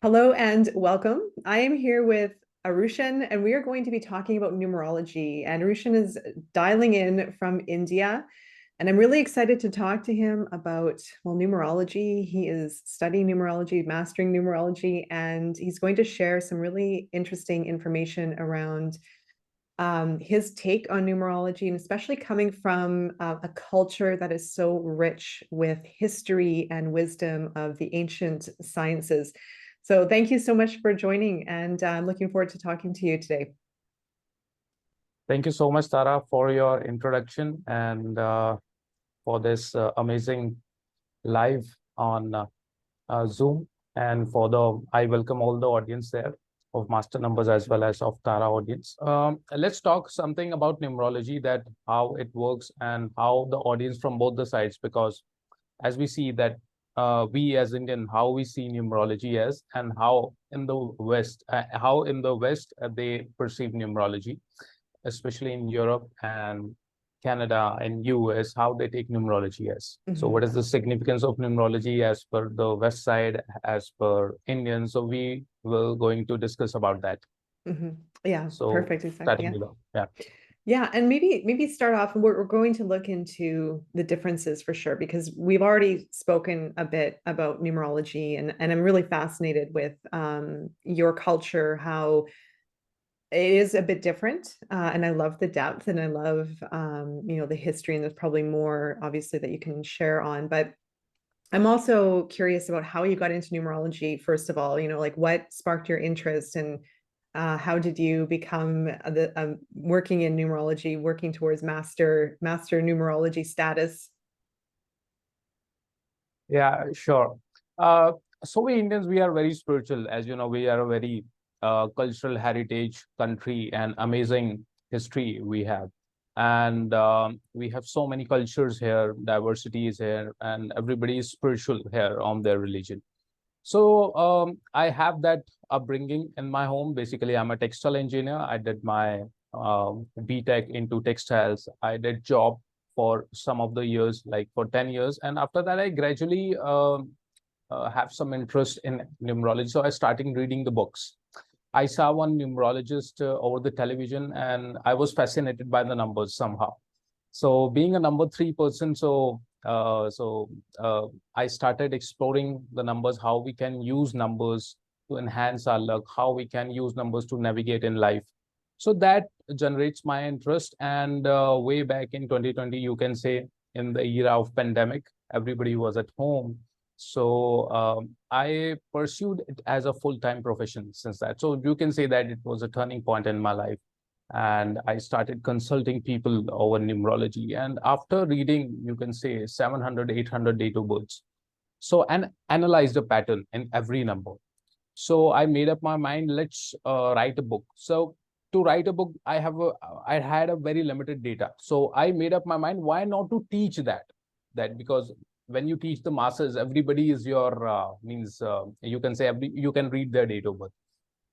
Hello and welcome. I am here with Arushan, and we are going to be talking about numerology. And Arushan is dialing in from India, and I'm really excited to talk to him about, well, numerology. He is studying numerology, mastering numerology, and he's going to share some really interesting information around his take on numerology, and especially coming from a culture that is so rich with history and wisdom of the ancient sciences. So thank you so much for joining, and I'm looking forward to talking to you today. Thank you so much, Tara, for your introduction and for this amazing live on Zoom. And I welcome all the audience there of Master Numbers as well as of Tara audience. Let's talk something about numerology, that how it works and how the audience from both the sides, because as we see that we as Indian, how we see numerology as, and how in the West, they perceive numerology, especially in Europe and Canada and US, how they take numerology as. So what is the significance of numerology as per the West side, as per Indian? So we will going to discuss about that. Yeah, So perfect. Exactly. Yeah. Yeah, and maybe start off, and we're going to look into the differences for sure, because we've already spoken a bit about numerology, and I'm really fascinated with your culture, how it is a bit different, and I love the depth, and I love the history, and there's probably more obviously that you can share on. But I'm also curious about how you got into numerology, first of all, like what sparked your interest, and how did you become working in numerology, working towards master numerology status? Yeah, sure. So we Indians, we are very spiritual. As you know, we are a very cultural heritage country and amazing history we have. And we have so many cultures here, diversity is here, and everybody is spiritual here on their religion. So I have that upbringing in my home. Basically, I'm a textile engineer. I did my BTech into textiles. I did job for some of the years, like for 10 years. And after that, I gradually have some interest in numerology. So I started reading the books. I saw one numerologist over the television, and I was fascinated by the numbers somehow. So being a number 3 person, I started exploring the numbers, how we can use numbers to enhance our luck, how we can use numbers to navigate in life. So that generates my interest. And way back in 2020, you can say, in the era of pandemic, everybody was at home. So I pursued it as a full-time profession since that. So you can say that it was a turning point in my life. And I started consulting people over numerology. And after reading, you can say 700, 800 date of births, so and analyzed a pattern in every number. So I made up my mind, let's write a book. So to write a book, I had a very limited data. So I made up my mind, why not to teach that because when you teach the masses, everybody is your you can say you can read their date of birth.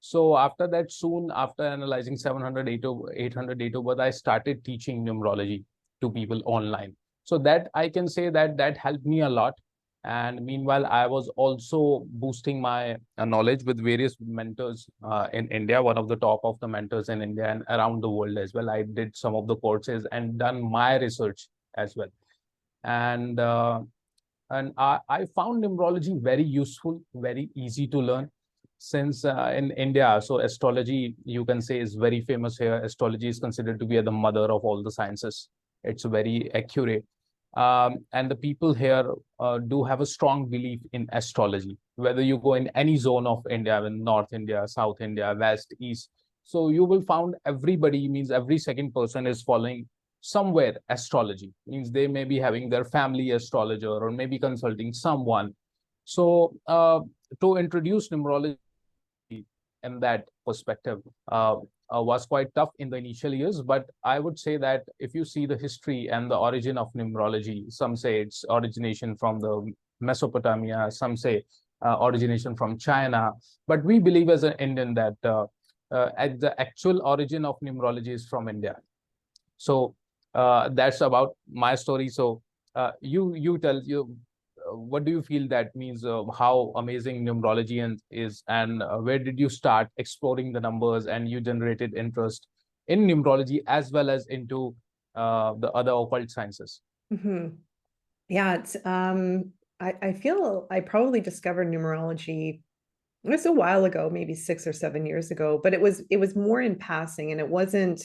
So after that, soon after analyzing 700, 800 date of birth, I started teaching numerology to people online. So that I can say that helped me a lot. And meanwhile, I was also boosting my knowledge with various mentors in India, one of the top of the mentors in India and around the world as well. I did some of the courses and done my research as well. And I found numerology very useful, very easy to learn. Since in India, so astrology, you can say, is very famous here. Astrology is considered to be the mother of all the sciences. It's very accurate. And the people here do have a strong belief in astrology. Whether you go in any zone of India, in North India, South India, West, East, so you will find everybody, means every second person is following somewhere astrology. Means they may be having their family astrologer or maybe consulting someone. So to introduce numerology in that perspective was quite tough in the initial years. But I would say that if you see the history and the origin of numerology, some say it's origination from the Mesopotamia, some say origination from China. But we believe as an Indian that at the actual origin of numerology is from India. So that's about my story. So you tell you what do you feel that means? How amazing numerology is, and where did you start exploring the numbers, and you generated interest in numerology as well as into the other occult sciences? Mhm. Yeah, I feel I probably discovered numerology, it was a while ago, maybe 6 or 7 years ago, but it was more in passing, and it wasn't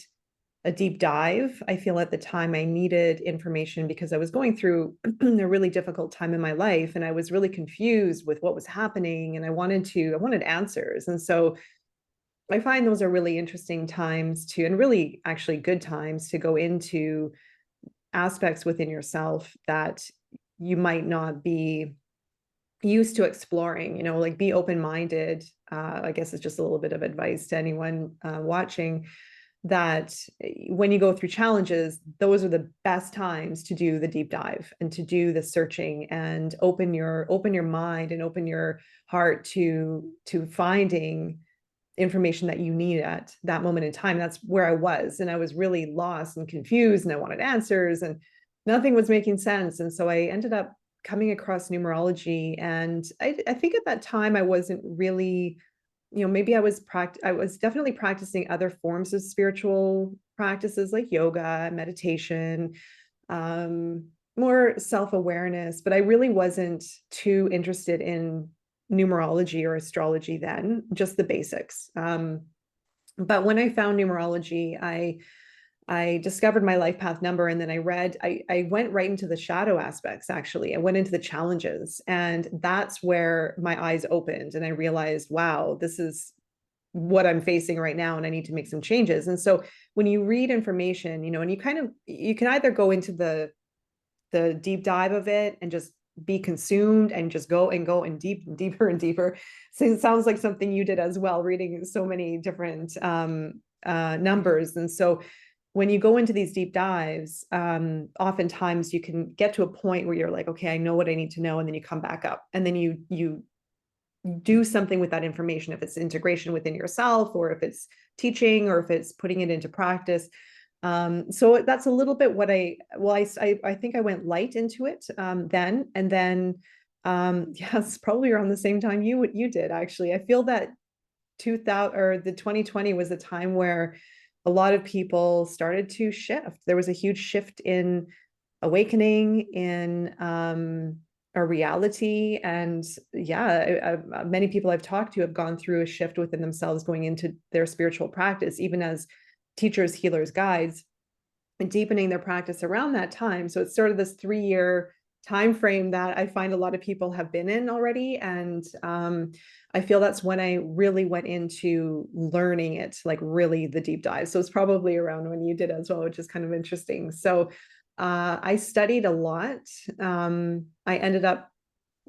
a deep dive. I feel at the time I needed information because I was going through a really difficult time in my life, and I was really confused with what was happening, and I wanted answers. And so I find those are really interesting times to, and really actually good times to go into aspects within yourself that you might not be used to exploring, like be open-minded. I guess it's just a little bit of advice to anyone watching, that when you go through challenges, those are the best times to do the deep dive and to do the searching and open your mind and open your heart to finding information that you need at that moment in time. That's where I was, and I was really lost and confused, and I wanted answers, and nothing was making sense. And so I ended up coming across numerology, and I think at that time I wasn't really, maybe I was definitely practicing other forms of spiritual practices like yoga, meditation, more self-awareness, but I really wasn't too interested in numerology or astrology then, just the basics. But when I found numerology, I discovered my life path number, and then I went right into the shadow aspects. Actually, I went into the challenges, and that's where my eyes opened, and I realized, wow, this is what I'm facing right now, and I need to make some changes. And so when you read information, and you can either go into the deep dive of it and just be consumed and just go and deep and deeper and deeper. So it sounds like something you did as well, reading so many different numbers. And so when you go into these deep dives, oftentimes you can get to a point where you're like, okay, I know what I need to know. And then you come back up, and then you do something with that information, if it's integration within yourself, or if it's teaching, or if it's putting it into practice. So that's a little bit what I think I went light into it then. And then yes, probably around the same time you did. Actually, I feel that 2000 or the 2020 was a time where a lot of people started to shift. There was a huge shift in awakening, in our reality. And yeah, many people I've talked to have gone through a shift within themselves, going into their spiritual practice, even as teachers, healers, guides, and deepening their practice around that time. So it's sort of this 3-year time frame that I find a lot of people have been in already. And I feel that's when I really went into learning it, like really the deep dive. So it's probably around when you did as well, which is kind of interesting. So I studied a lot. I ended up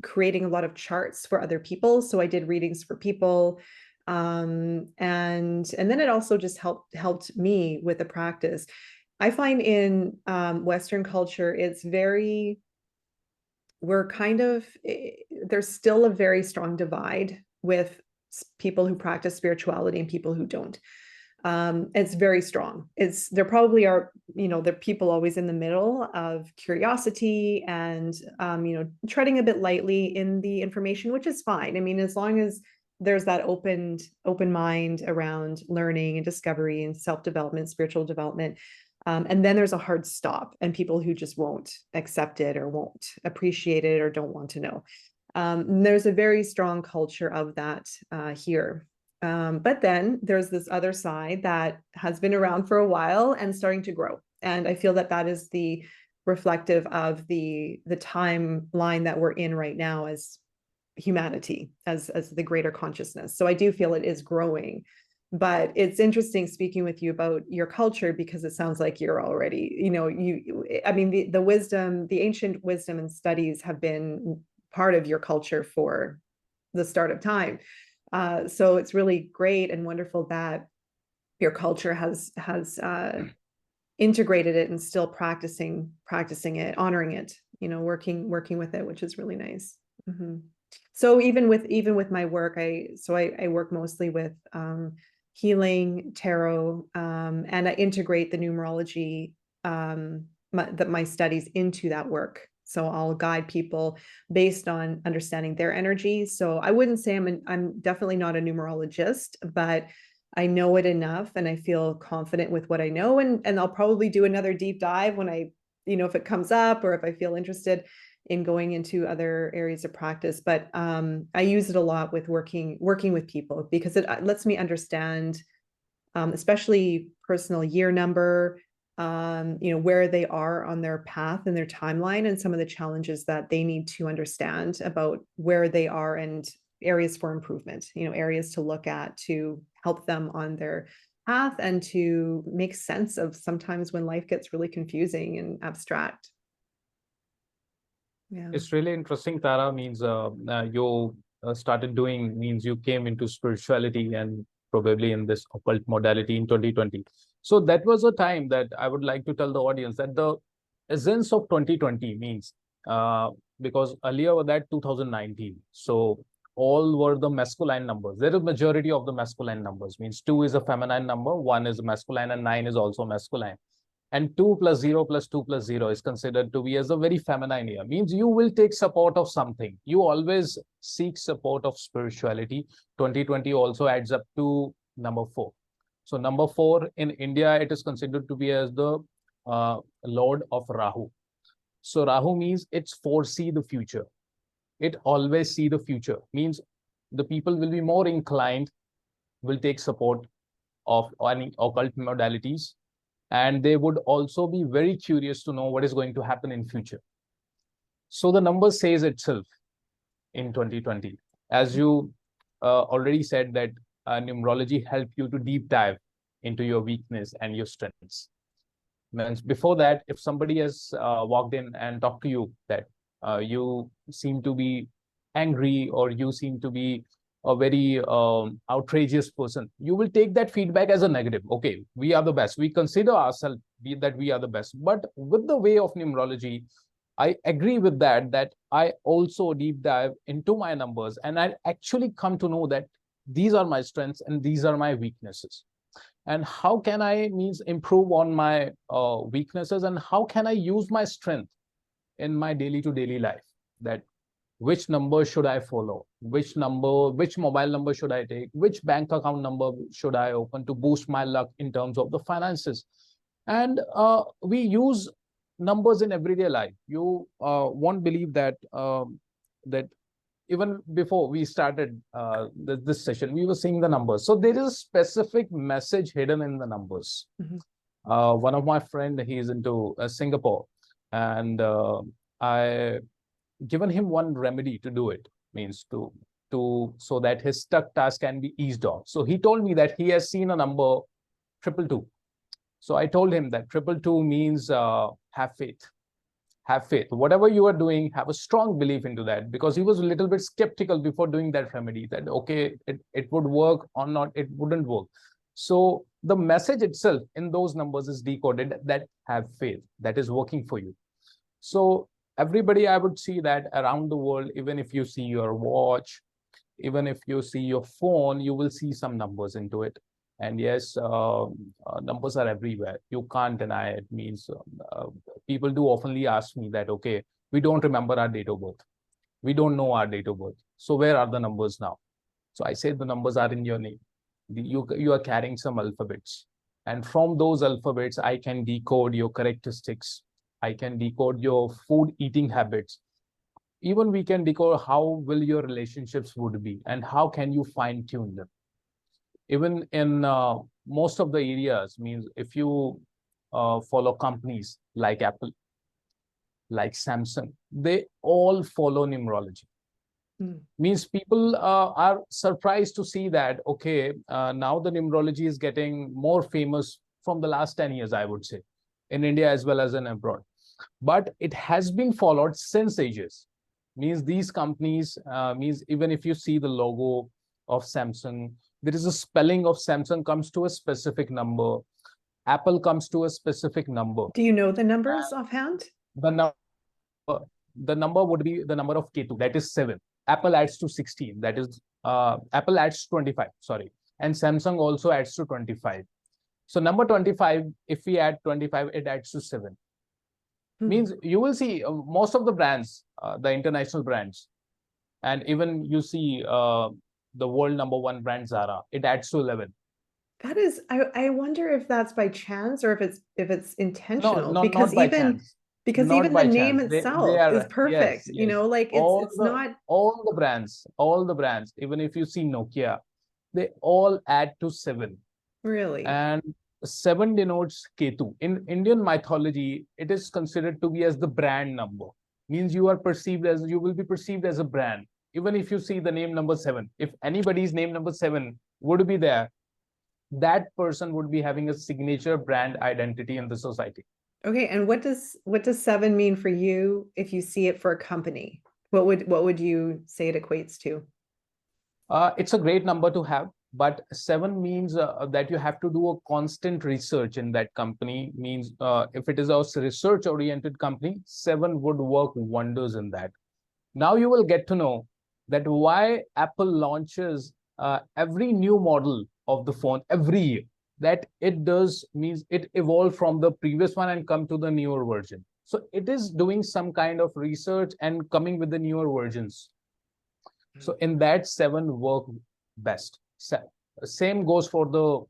creating a lot of charts for other people. So I did readings for people. And then it also just helped me with the practice. I find in Western culture, we're kind of, there's still a very strong divide with people who practice spirituality and people who don't. It's very strong. There probably are, there are people always in the middle of curiosity and, treading a bit lightly in the information, which is fine. I mean, as long as there's that open mind around learning and discovery and self-development, spiritual development. And then there's a hard stop, and people who just won't accept it or won't appreciate it or don't want to know. There's a very strong culture of that here. But then there's this other side that has been around for a while and starting to grow. And I feel that that is the reflective of the timeline that we're in right now as humanity, as the greater consciousness. So I do feel it is growing. But it's interesting speaking with you about your culture, because it sounds like you're already, I mean, the wisdom, the ancient wisdom and studies have been part of your culture for the start of time. So it's really great and wonderful that your culture has integrated it and still practicing it, honoring it, working with it, which is really nice. Mm-hmm. So even with my work, I work mostly with healing, tarot, and I integrate the numerology, my studies into that work. So I'll guide people based on understanding their energy. So I wouldn't say I'm definitely not a numerologist, but I know it enough and I feel confident with what I know. And I'll probably do another deep dive when if it comes up or if I feel interested in going into other areas of practice. But I use it a lot with working with people because it lets me understand, especially personal year number, where they are on their path and their timeline and some of the challenges that they need to understand about where they are and areas for improvement, areas to look at to help them on their path and to make sense of sometimes when life gets really confusing and abstract. Yeah. It's really interesting, Tara. Means you started doing, means you came into spirituality and probably in this occult modality in 2020. So that was a time that I would like to tell the audience that the essence of 2020 means, because earlier was that 2019. So all were the masculine numbers. There is majority of the masculine numbers, means 2 is a feminine number, 1 is masculine, and 9 is also masculine. And 2 plus 0 plus 2 plus 0 is considered to be as a very feminine year. Means you will take support of something. You always seek support of spirituality. 2020 also adds up to number 4. So number 4 in India, it is considered to be as the Lord of Rahu. So Rahu means it's foresee the future. It always see the future. Means the people will be more inclined, will take support of any occult modalities, and they would also be very curious to know what is going to happen in future. So the number says itself in 2020. As you already said that numerology helped you to deep dive into your weakness and your strengths. Means before that, if somebody has walked in and talked to you that you seem to be angry or you seem to be a very outrageous person, you will take that feedback as a negative. Okay, we are the best. We consider ourselves that we are the best. But with the way of numerology, I agree with that I also deep dive into my numbers and I actually come to know that these are my strengths and these are my weaknesses. And how can I improve on my weaknesses, and how can I use my strength in my daily to daily life? That which number should I follow, which mobile number should I take, which bank account number should I open to boost my luck in terms of the finances. And we use numbers in everyday life. You won't believe that that even before we started this session, we were seeing the numbers. So there is a specific message hidden in the numbers. One of my friend, he's into Singapore, and I given him one remedy to do it, means to so that his stuck task can be eased off. So he told me that he has seen a number 222. So I told him that 222 means have faith. Have faith. Whatever you are doing, have a strong belief into that, because he was a little bit skeptical before doing that remedy, that okay, it would work or not, it wouldn't work. So the message itself in those numbers is decoded, that have faith, that is working for you. So everybody, I would see that around the world, even if you see your watch, even if you see your phone, you will see some numbers into it. And yes, numbers are everywhere. You can't deny it. Means people do oftenly ask me that, okay, we don't remember our date of birth. We don't know our date of birth. So where are the numbers now? So I say the numbers are in your name. You are carrying some alphabets. And from those alphabets, I can decode your characteristics. I can decode your food eating habits. Even we can decode how will your relationships would be and how can you fine tune them. Even in most of the areas, means if you follow companies like Apple, like Samsung, they all follow numerology. Means people are surprised to see that, okay, now the numerology is getting more famous from the last 10 years, I would say, in India as well as in abroad. But it has been followed since ages. Means these companies, means even if you see the logo of Samsung, there is a spelling of Samsung comes to a specific number. Apple comes to a specific number. Do you know the numbers offhand? The number would be the number of Ketu, that is 7. Apple adds to 16, that is Apple adds 25, sorry. And Samsung also adds to 25. So number 25, if we add 25, it adds to 7. Means you will see most of the brands, the international brands, and even you see the world #1 brand Zara, it adds to 11. That is, I wonder if that's by chance or if it's No, intentional, no, not by chance. because Not even by the name chance. They itself is are, yes, perfect, you yes. know, like it's not All the brands, even if you see Nokia, they all add to 7. really. And 7 denotes Ketu. In Indian mythology, it is considered to be as the brand number. Means you will be perceived as a brand. Even if you see the name number 7, if anybody's name number 7 would be there, that person would be having a signature brand identity in the society. Okay, and what does 7 mean for you if you see it for a company? What would you say it equates to? It's a great number to have, but 7 means that you have to do a constant research in that company. Means if it is a research-oriented company, 7 would work wonders in that. Now you will get to know that why Apple launches every new model of the phone every year. That it does means it evolved from the previous one and come to the newer version. So it is doing some kind of research and coming with the newer versions. So in that 7 work best. Same goes for the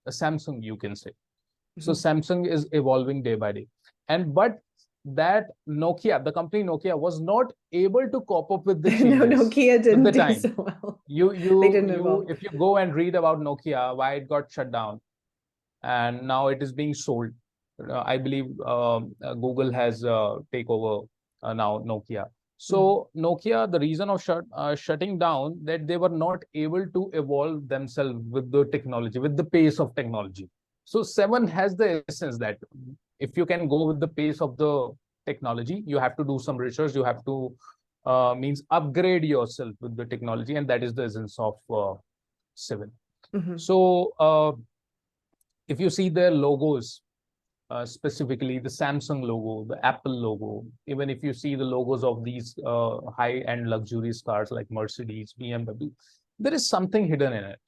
Samsung, you can say. So Samsung is evolving day by day. And but that Nokia, the company Nokia, was not able to cope up with the No, changes Nokia with didn't the do time. so well. You They you didn't you evolve. if you go and read about Nokia, why it got shut down, and now it is being sold. I believe Google has take over now Nokia. So Nokia, the reason of shutting down, that they were not able to evolve themselves with the technology, with the pace of technology. So 7 has the essence that if you can go with the pace of the technology, you have to do some research, you have to means upgrade yourself with the technology, and that is the essence of 7. So if you see their logos, specifically the Samsung logo, the Apple logo, even if you see the logos of these high-end luxury cars like Mercedes, BMW, there is something hidden in it.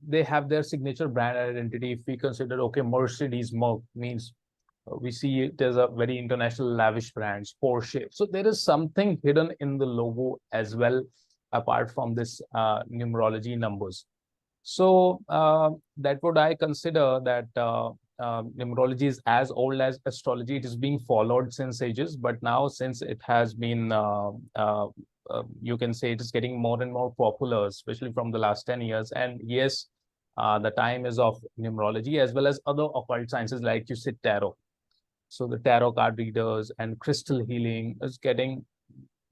They have their signature brand identity. If we consider, okay, Mercedes Merc means we see it as a very international lavish brand, Porsche. So there is something hidden in the logo as well, apart from this numerology numbers. So that would I consider that numerology is as old as astrology. It is being followed since ages, but now since it has been, you can say it is getting more and more popular, especially from the last 10 years. And yes, the time is of numerology as well as other occult sciences like you said tarot. So the tarot card readers and crystal healing is getting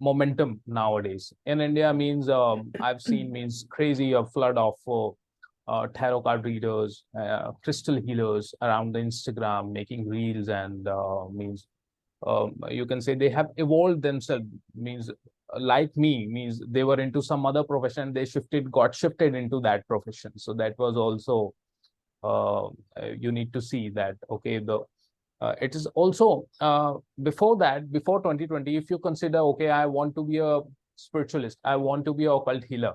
momentum nowadays. In India means I've seen means crazy a flood of tarot card readers, crystal healers around the Instagram, making reels and means you can say they have evolved themselves. Means like me, means they were into some other profession, they got shifted into that profession. So that was also you need to see that okay it is also before that, before 2020, if you consider okay, I want to be a spiritualist, I want to be a occult healer,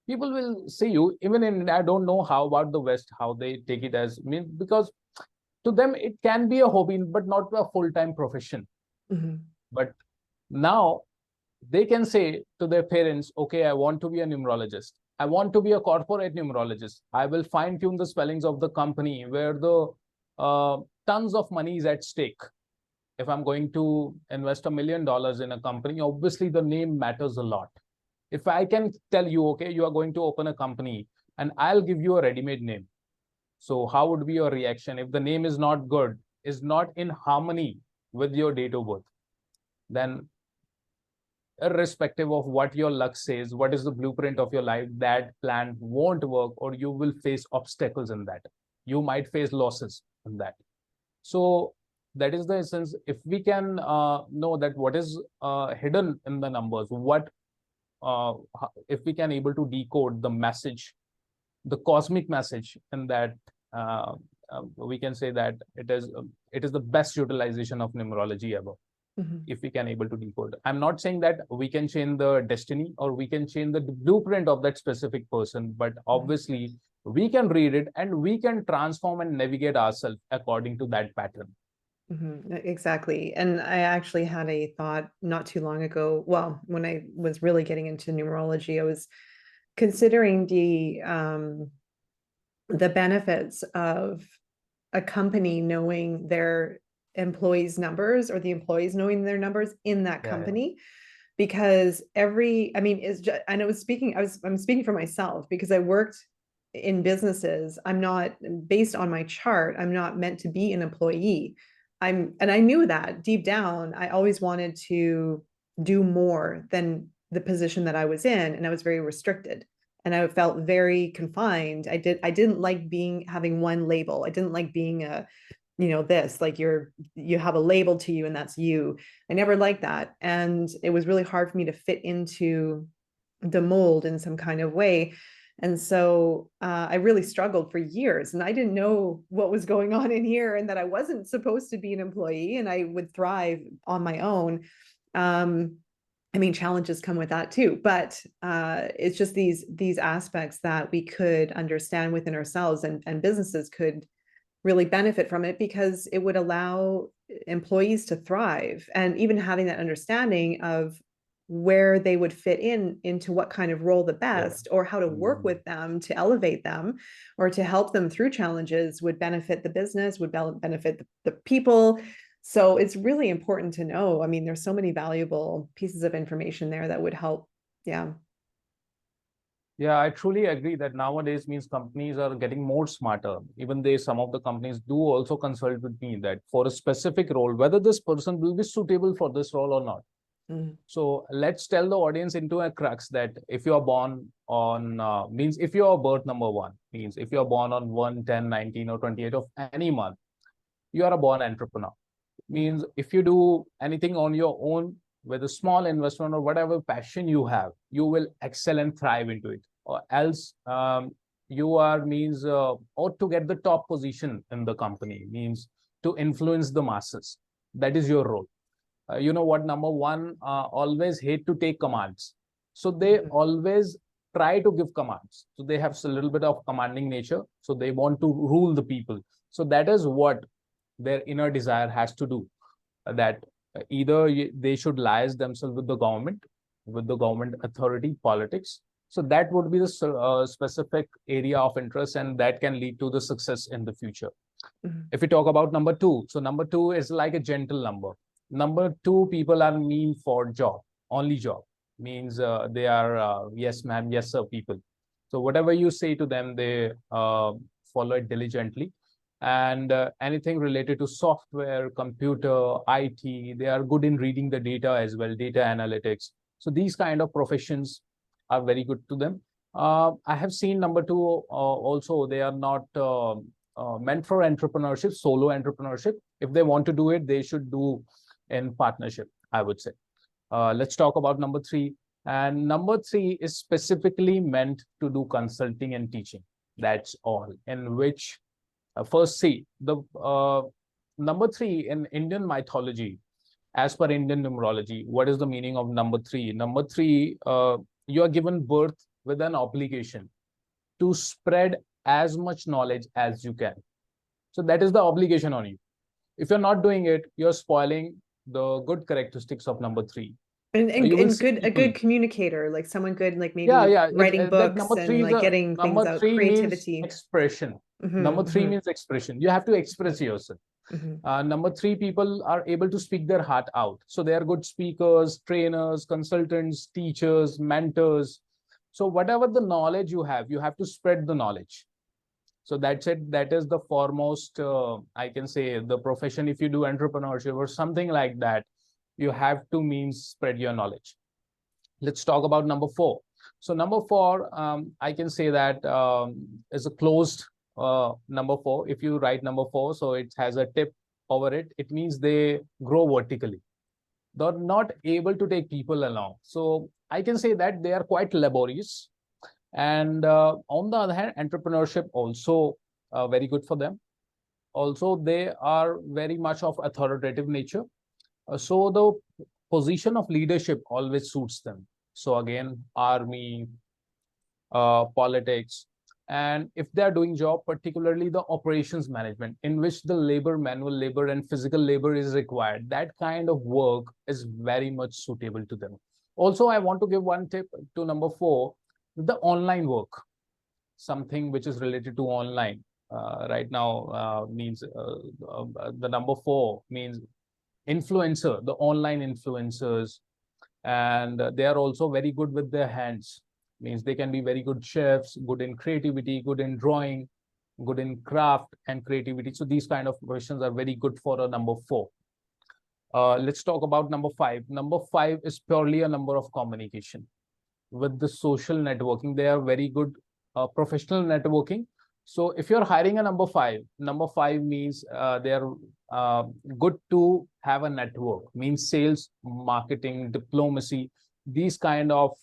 people will see you. Even in, I don't know how about the West, how they take it as mean, because to them it can be a hobby but not a full-time profession. But now they can say to their parents, okay, I want to be a numerologist, I want to be a corporate numerologist, I will fine tune the spellings of the company where the tons of money is at stake. If I'm going to invest $1 million in a company, obviously the name matters a lot. If I can tell you, okay, you are going to open a company and I'll give you a ready-made name. So how would be your reaction if the name is not good, is not in harmony with your date of birth? Then irrespective of what your luck says, what is the blueprint of your life, that plan won't work, or you will face obstacles in that. You might face losses in that. So that is the essence. If we can know that what is hidden in the numbers, what if we can able to decode the message, the cosmic message in that, we can say that it is the best utilization of numerology ever. If we can able to decode. I'm not saying that we can change the destiny or we can change the blueprint of that specific person, but obviously we can read it and we can transform and navigate ourselves according to that pattern. Exactly. And I actually had a thought not too long ago. Well, when I was really getting into numerology, I was considering the benefits of a company knowing their employees' numbers, or the employees knowing their numbers in that Yeah, yeah. company. Because I mean, is just, and I'm speaking for myself because I worked in businesses. I'm not, based on my chart, I'm not meant to be an employee. And I knew that deep down. I always wanted to do more than the position that I was in, and I was very restricted, and I felt very confined. I didn't like having one label. I didn't like being a, this, like you have a label to you and that's you. I never liked that. And it was really hard for me to fit into the mold in some kind of way. And so I really struggled for years, and I didn't know what was going on in here, and that I wasn't supposed to be an employee and I would thrive on my own. I mean, challenges come with that too, but it's just these aspects that we could understand within ourselves, and businesses could really benefit from it, because it would allow employees to thrive, and even having that understanding of where they would fit into what kind of role the Yeah. best, or how to work with them to elevate them, or to help them through challenges, would benefit the business, would benefit the people. So it's really important to know. I mean, there's so many valuable pieces of information there that would help. Yeah. Yeah, I truly agree that nowadays means companies are getting more smarter. Even they, some of the companies do also consult with me that for a specific role, whether this person will be suitable for this role or not. Mm. So let's tell the audience into a crux that if you are born on, means if you are birth number one, means if you are born on 1, 10, 19, or 28 of any month, you are a born entrepreneur. Means if you do anything on your own with a small investment or whatever passion you have, you will excel and thrive into it. Or else you are means or to get the top position in the company, means to influence the masses. That is your role. You know what, number one always hate to take commands, so they always try to give commands. So they have a little bit of commanding nature, so they want to rule the people. So that is what their inner desire has to do, that either they should liaise themselves with the government authority, politics. So that would be the specific area of interest, and that can lead to the success in the future. If we talk about number two, so number two is like a gentle number. Number two, people are mean for job, only job. Means they are yes ma'am, yes sir people. So whatever you say to them, they follow it diligently. And anything related to software, computer, IT, they are good in reading the data as well, data analytics. So these kind of professions are very good to them. I have seen number two also, they are not meant for entrepreneurship, solo entrepreneurship. If they want to do it, they should do in partnership, I would say. Let's talk about number three. And number three is specifically meant to do consulting and teaching. That's all. In which, first, see, the number three in Indian mythology, as per Indian numerology, what is the meaning of number three? Number three, you are given birth with an obligation to spread as much knowledge as you can. So that is the obligation on you. If you're not doing it, you're spoiling the good characteristics of number three. You will And see good, a people. good communicator, like someone good, like Yeah, maybe yeah. writing That books number and three is like a getting things number out, three means creativity. expression. Number three means expression. You have to express yourself. Number three, people are able to speak their heart out. So they are good speakers, trainers, consultants, teachers, mentors. So whatever the knowledge you have to spread the knowledge. So that's it. That is the foremost, I can say, the profession. If you do entrepreneurship or something like that, you have to means spread your knowledge. Let's talk about number four. So number four, I can say that is a closed number four. If you write number four, so it has a tip over it. It means they grow vertically. They're not able to take people along. So I can say that they are quite laborious. And on the other hand, entrepreneurship also very good for them. Also, they are very much of authoritative nature. So the position of leadership always suits them. So again, army, politics. And if they are doing job, particularly the operations management, in which the labor, manual labor and physical labor is required, that kind of work is very much suitable to them. Also, I want to give one tip to number 4, the online work, something which is related to online. Right now means the number 4 means influencer, the online influencers, and they are also very good with their hands, means they can be very good chefs, good in creativity, good in drawing, good in craft and creativity. So these kind of professions are very good for a number 4. Let's talk about number 5. Number 5 is purely a number of communication. With the social networking, they are very good professional networking. So if you're hiring a number 5 means they are good to have a network, means sales, marketing, diplomacy. These kind of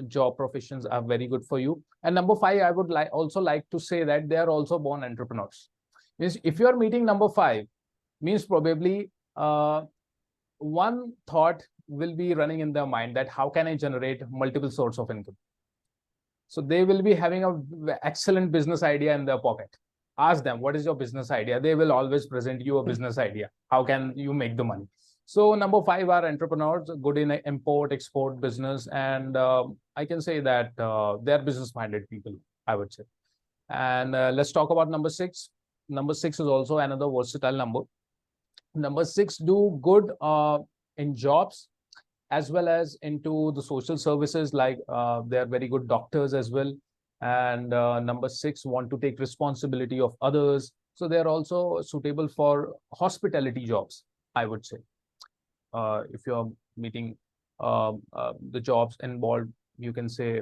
job professions are very good for you. And number 5, I would also like to say that they are also born entrepreneurs. Means if you are meeting number 5, means probably one thought will be running in their mind, that how can I generate multiple sources of income? So they will be having an excellent business idea in their pocket. Ask them, what is your business idea? They will always present you a business idea. How can you make the money? So number 5 are entrepreneurs, good in import, export business. And I can say that they're business-minded people, I would say. And let's talk about number 6. Number 6 is also another versatile number. Number 6 do good in jobs, as well as into the social services, like they are very good doctors as well. And number 6 want to take responsibility of others. So they are also suitable for hospitality jobs, I would say. If you're meeting the jobs involved, you can say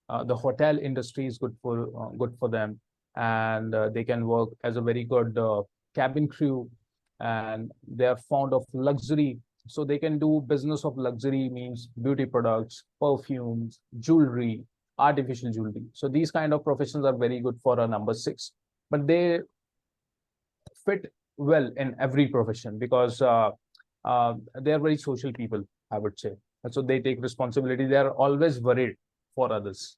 the hotel industry is good for them. And they can work as a very good cabin crew. And they are fond of luxury. So they can do business of luxury, means beauty products, perfumes, jewelry, artificial jewelry. So these kind of professions are very good for a number 6, but they fit well in every profession, because they are very social people, I would say. And so they take responsibility. They are always worried for others.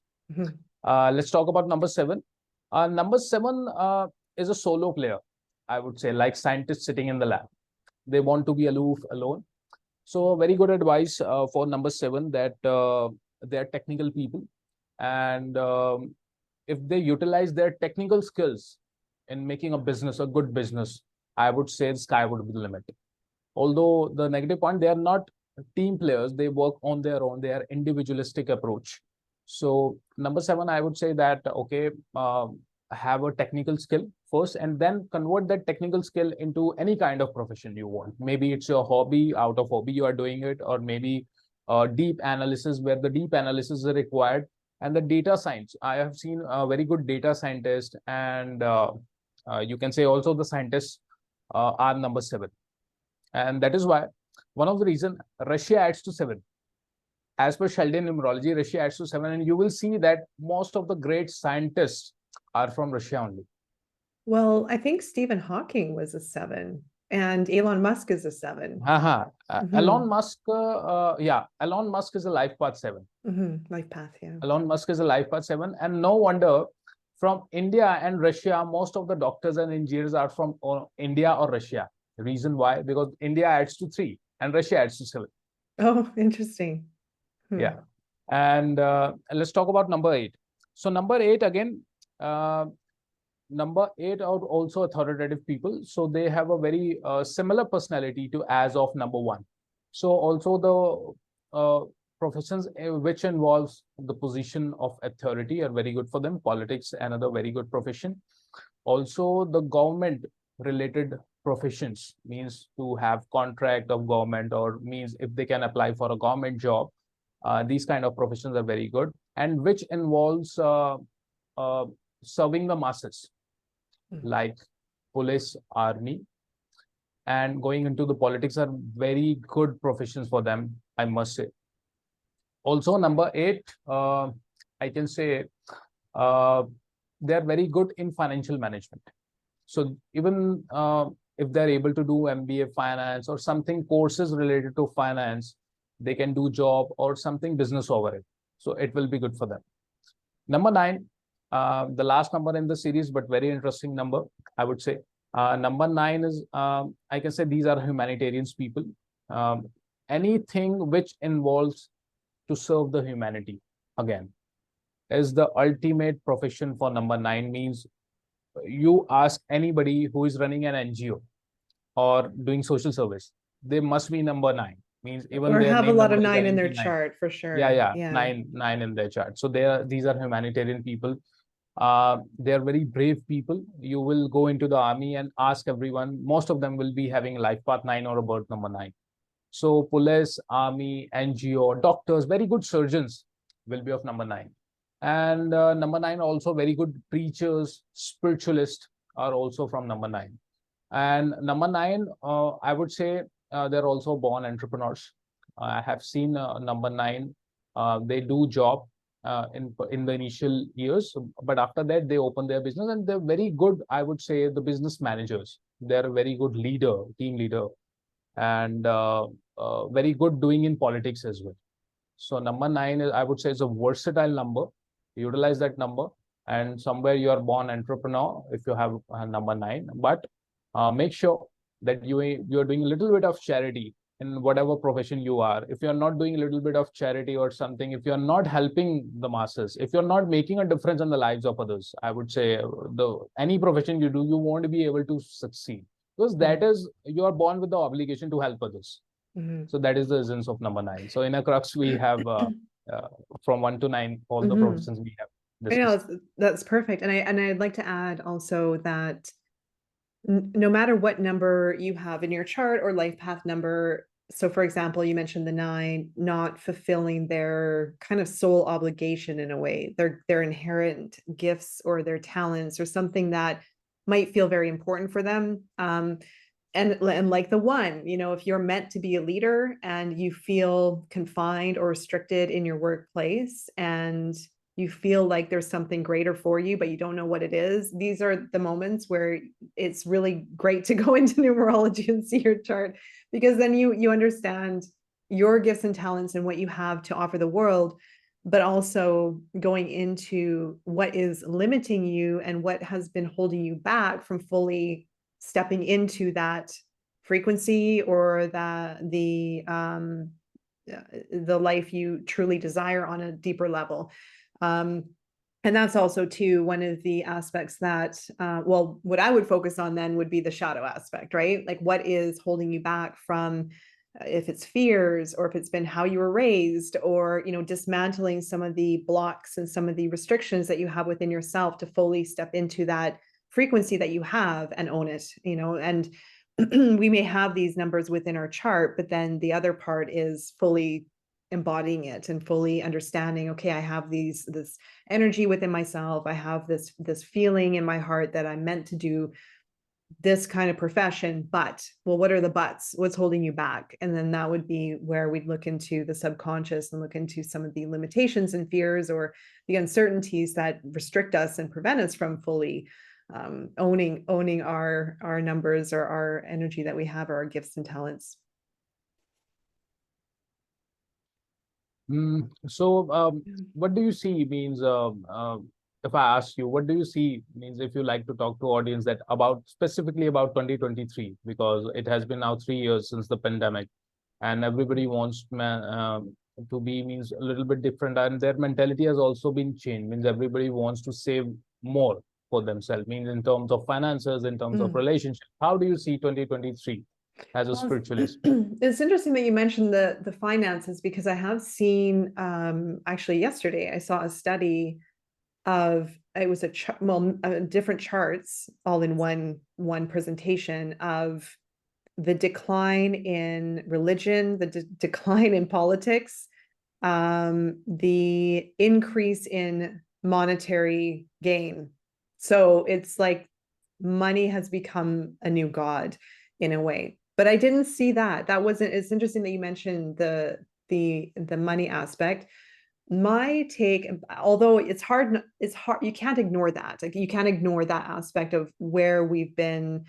Let's talk about number 7. Number 7 is a solo player, I would say, like scientists sitting in the lab. They want to be aloof, alone. So very good advice for number 7, that they are technical people. And if they utilize their technical skills in making a business, a good business, I would say the sky would be the limit. Although the negative point, they are not team players. They work on their own. They are individualistic approach. So number 7, I would say that, okay, have a technical skill first, and then convert that technical skill into any kind of profession you want. Maybe it's your hobby, out of hobby you are doing it, or maybe deep analysis, where the deep analysis is required. And the data science, I have seen a very good data scientist, and you can say also the scientists are number 7. And that is why one of the reason Russia adds to 7. As per Sheldon numerology, Russia adds to 7, and you will see that most of the great scientists are from Russia only. Well, I think Stephen Hawking was a 7, and Elon Musk is a 7. Elon Musk, Elon Musk is a life path 7. Life path, yeah. Elon Musk is a life path 7, and no wonder from India and Russia, most of the doctors and engineers are from India or Russia. The reason why? Because India adds to 3 and Russia adds to 7. Oh, interesting. Yeah. And let's talk about number 8. So number 8 again, number 8 are also authoritative people. So they have a very similar personality to as of number 1. So also the professions which involves the position of authority are very good for them. Politics, another very good profession. Also the government related professions, means to have contract of government, or means if they can apply for a government job. These kind of professions are very good, and which involves serving the masses, like police, army, and going into the politics are very good professions for them, I must say. Also number 8, I can say they are very good in financial management. So even if they're able to do MBA finance or something courses related to finance, they can do job or something business over it. So it will be good for them. Number 9, The last number in the series, but very interesting number, I would say. Number 9 is, I can say these are humanitarians people. Um, Anything which involves to serve the humanity, again, is the ultimate profession for number 9. Means you ask anybody who is running an NGO or doing social service, they must be number 9. Means even Or their have a name lot of number is 9 in their guaranteed 9. chart for Yeah, sure. yeah, Yeah. 9 in their chart. So these are humanitarian people. They are very brave people. You will go into the army and ask everyone. Most of them will be having life path 9 or a birth number 9. So police, army, NGO, doctors, very good surgeons will be of number 9. And number 9 also very good preachers, spiritualists are also from number 9. And number 9, I would say they're also born entrepreneurs. I have seen number 9. They do job in the initial years, but after that they open their business and they're very good. I would say the business managers. They're a very good leader, team leader, and very good doing in politics as well. So number 9 is, I would say, is a versatile number. Utilize that number, and somewhere you are born entrepreneur if you have number 9. But make sure that you are doing a little bit of charity in whatever profession you are. If you are not doing a little bit of charity or something, if you are not helping the masses, if you're not making a difference in the lives of others, I would say the any profession you do, you won't be able to succeed, because that is, you are born with the obligation to help others. Mhm. So that is the essence of number 9. So in a crux, we have from 1 to 9, all the Mhm. professions we have I know discussed. that's perfect. And I'd like to add also that no matter what number you have in your chart or life path number, so for example, you mentioned the 9 not fulfilling their kind of soul obligation in a way, their inherent gifts or their talents or something that might feel very important for them. And like the 1, if you're meant to be a leader and you feel confined or restricted in your workplace and you feel like there's something greater for you, but you don't know what it is, these are the moments where it's really great to go into numerology and see your chart, because then you understand your gifts and talents and what you have to offer the world, but also going into what is limiting you and what has been holding you back from fully stepping into that frequency or the life you truly desire on a deeper level. And that's also too one of the aspects that well, what I would focus on then would be the shadow aspect, right? Like what is holding you back from, if it's fears or if it's been how you were raised, or dismantling some of the blocks and some of the restrictions that you have within yourself to fully step into that frequency that you have and own it. And we may have these numbers within our chart, but then the other part is fully embodying it and fully understanding, okay, I have this energy within myself, I have this feeling in my heart that I'm meant to do this kind of profession, but well, what are the buts? What's holding you back? And then that would be where we'd look into the subconscious and look into some of the limitations and fears or the uncertainties that restrict us and prevent us from fully owning our numbers or our energy that we have, or our gifts and talents. So what do you see means, if I ask you, what do you see means, if you like to talk to audience that about specifically about 2023, because it has been now 3 years since the pandemic, and everybody wants to be means a little bit different, and their mentality has also been changed. Means everybody wants to save more for themselves. Means in terms of finances, in terms of relationship. How do you see 2023 as a Well, spiritualist? it's interesting that you mentioned the finances, because I have seen actually yesterday I saw a study of, it was different charts all in one presentation of the decline in religion, the decline in politics, the increase in monetary gain. So it's like money has become a new god in a way. But I didn't see that. That wasn't, it's interesting that you mentioned the money aspect. My take, although it's hard, you can't ignore that. Like you can't ignore that aspect of where we've been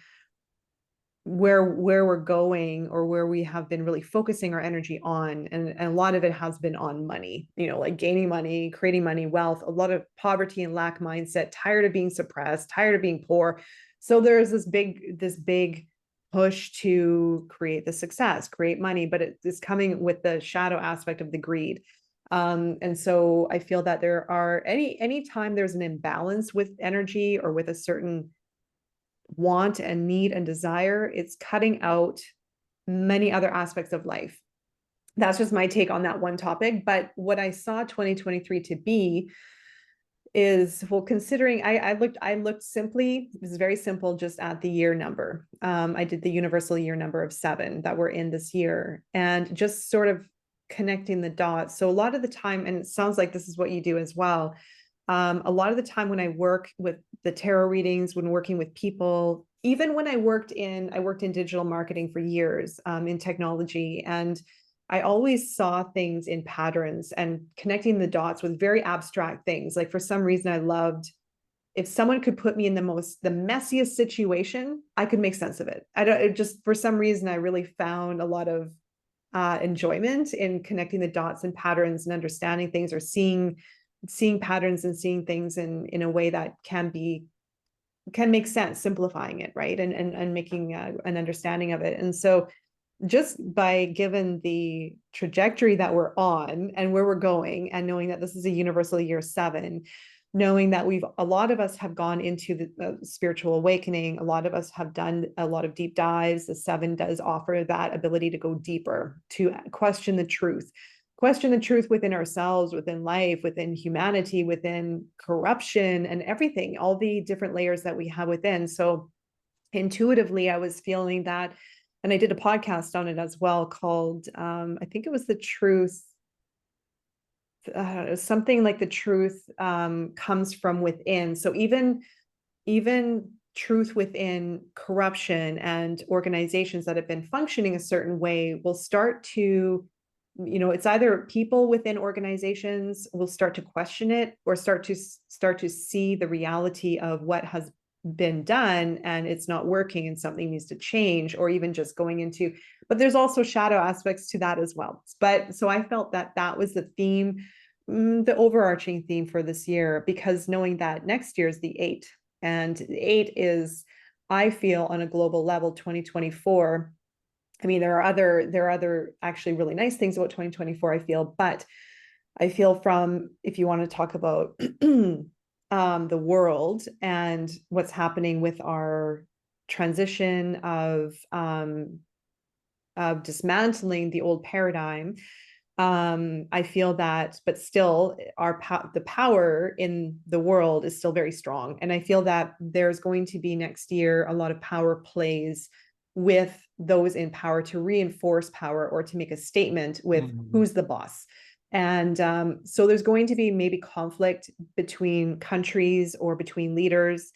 where we're going, or where we have been really focusing our energy on, and a lot of it has been on money, like gaining money, creating money, wealth, a lot of poverty and lack mindset, tired of being suppressed, tired of being poor. So there's this big push to create the success, create money, but it's coming with the shadow aspect of the greed. And so I feel that there are anytime there's an imbalance with energy, or with a certain want and need and desire, it's cutting out many other aspects of life. That's just my take on that one topic. But what I saw 2023 to be is, well, considering I looked simply, it was very simple, just at the year number. I did the universal year number of 7 that we're in this year, and just sort of connecting the dots. So a lot of the time, and it sounds like this is what you do as well, a lot of the time when I work with the tarot readings, when working with people, even when I worked in digital marketing for years, in technology, and I always saw things in patterns and connecting the dots with very abstract things. Like, for some reason, I loved, if someone could put me in the messiest situation, I could make sense of it. For some reason, I really found a lot of enjoyment in connecting the dots and patterns and understanding things, or seeing patterns and seeing things in a way that can make sense, simplifying it, right, and making an understanding of it. And so, just by given the trajectory that we're on and where we're going, and knowing that this is a universal year 7, knowing that a lot of us have gone into the spiritual awakening, a lot of us have done a lot of deep dives. The 7 does offer that ability to go deeper, to question the truth within ourselves, within life, within humanity, within corruption and everything, all the different layers that we have within. So intuitively, I was feeling that, and I did a podcast on it as well, called, I think it was The Truth, something like the truth comes from within. So even truth within corruption and organizations that have been functioning a certain way will start to, it's either people within organizations will start to question it, or start to see the reality of what has been done, and it's not working, and something needs to change, or even just going into, but there's also shadow aspects to that as well. But so I felt that was the theme, the overarching theme for this year, because knowing that next year is the 8, and the 8 is, I feel, on a global level, 2024. I mean, there are other actually really nice things about 2024, I feel, but I feel, from, if you want to talk about the world and what's happening with our transition of dismantling the old paradigm, I feel that, but still, the power in the world is still very strong. And I feel that there's going to be next year a lot of power plays with those in power, to reinforce power, or to make a statement with who's the boss. And so there's going to be maybe conflict between countries, or between leaders,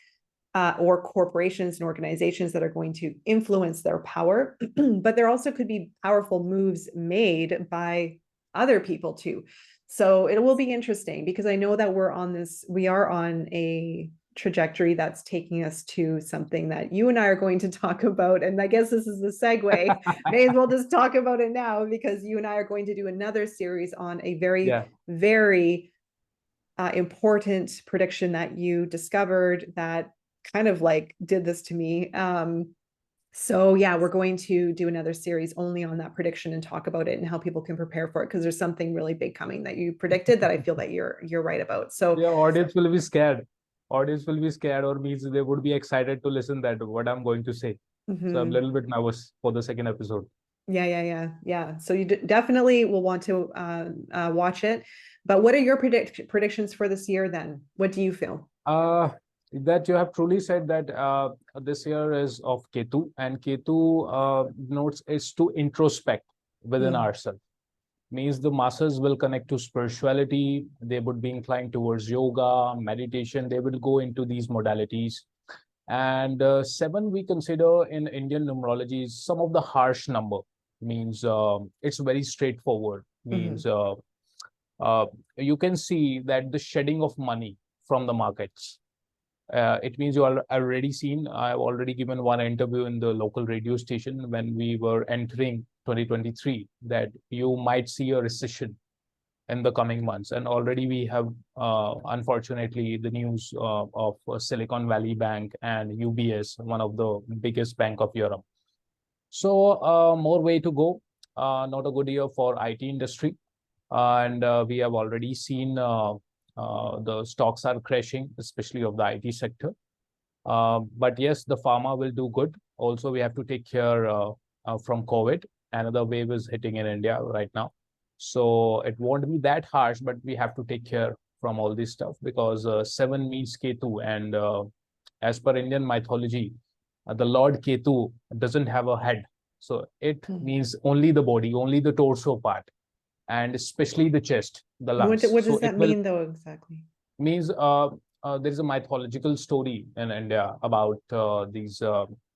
or corporations and organizations that are going to influence their power. But there also could be powerful moves made by other people too. So it will be interesting, because I know that we are on a trajectory that's taking us to something that you and I are going to talk about. And I guess this is the segue. May as well just talk about it now, because you and I are going to do another series on a very, very important prediction that you discovered, that kind of like did this to me. So yeah, we're going to do another series only on that prediction, and talk about it and how people can prepare for it, because there's something really big coming that you predicted that I feel that you're right about. So yeah, audience will be scared. Audience will be scared, or means they would be excited to listen that what I'm going to say. So I'm a little bit nervous for the second episode. Yeah. So you definitely will want to watch it. But what are your predictions for this year then? What do you feel? That you have truly said that this year is of Ketu, and Ketu notes is to introspect within ourselves. Means the masses will connect to spirituality. They would be inclined towards yoga, meditation. They will go into these modalities. And 7 we consider in Indian numerology is some of the harsh number. Means it's very straightforward. Means you can see that the shedding of money from the markets. It means you are already seen. I've already given one interview in the local radio station when we were entering 2023 that you might see a recession in the coming months. And already we have, unfortunately, the news of Silicon Valley Bank and UBS, one of the biggest bank of Europe. So more way to go. Not a good year for IT industry. And we have already seen the stocks are crashing, especially of the IT sector. But yes, the pharma will do good. Also, we have to take care from COVID. Another wave is hitting in India right now. So it won't be that harsh, but we have to take care from all this stuff because 7 means Ketu. And as per Indian mythology, the Lord Ketu doesn't have a head. So it means only the body, only the torso part, and especially the chest, the lungs. What So does it that will mean though, exactly? means there is a mythological story in India about these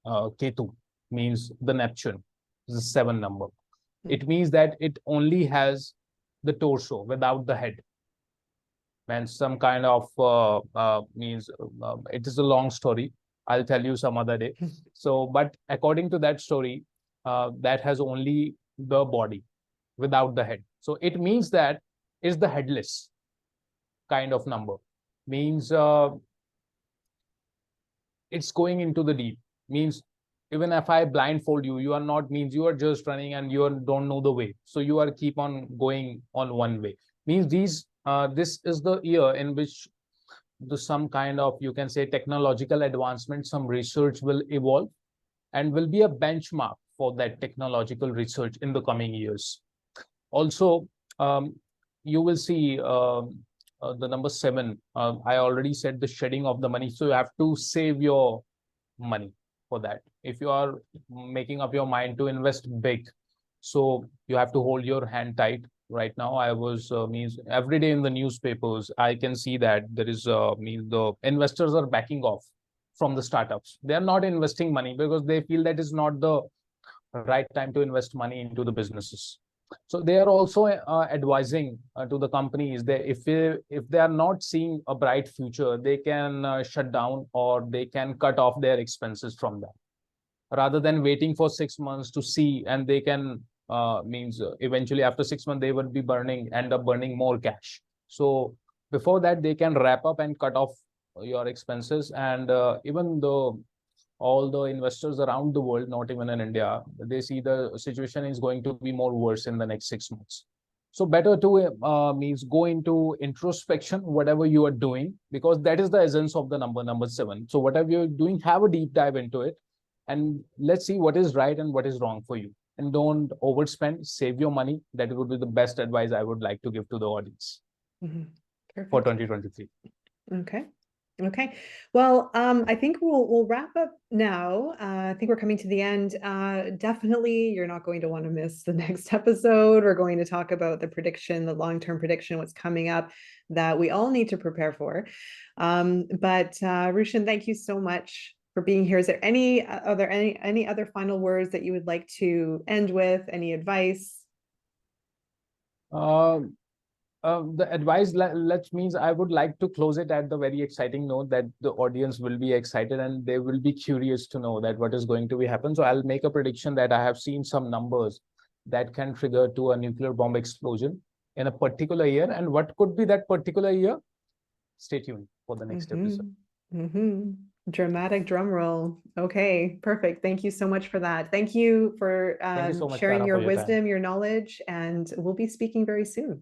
Ketu, means the Neptune, the 7 number. It means that it only has the torso without the head. And some kind of means it is a long story. I'll tell you some other day. So, but according to that story, that has only the body without the head. So it means that is the headless kind of number. Means it's going into the deep. Means even if I blindfold you, you are not, means you are just running and you don't know the way. So you are keep on going on one way. Means this is the year in which some kind of, you can say, technological advancement, some research will evolve and will be a benchmark for that technological research in the coming years. Also, you will see the number 7. I already said the shedding of the money. So you have to save your money for that. If you are making up your mind to invest big, so you have to hold your hand tight. Right now, I was means every day in the newspapers, I can see that there is means the investors are backing off from the startups. They are not investing money because they feel that is not the right time to invest money into the businesses. So they are also advising to the companies that if they are not seeing a bright future, they can shut down or they can cut off their expenses from that, rather than waiting for 6 months to see, and they can means eventually after 6 months they would be end up burning more cash. So before that they can wrap up and cut off your expenses. And even though all the investors around the world, not even in India, they see the situation is going to be more worse in the next 6 months. So better to means go into introspection, whatever you are doing, because that is the essence of the number 7. So whatever you're doing, have a deep dive into it, and let's see what is right and what is wrong for you. And don't overspend, save your money. That would be the best advice I would like to give to the audience for 2023. Okay. Okay. Well, I think we'll wrap up now. I think we're coming to the end. Definitely, you're not going to want to miss the next episode. We're going to talk about the prediction, the long-term prediction, what's coming up that we all need to prepare for. But Arushan, thank you so much for being here. Is there any other final words that you would like to end with? Any advice? The advice let's means I would like to close it at the very exciting note that the audience will be excited and they will be curious to know that what is going to be happen. So I'll make a prediction that I have seen some numbers that can trigger to a nuclear bomb explosion in a particular year. And what could be that particular year? Stay tuned for the next episode. Dramatic drum roll. Okay, perfect. Thank you so much for that. Thank you for Thank you so much, sharing Tara, your for your time. wisdom, your knowledge, and we'll be speaking very soon.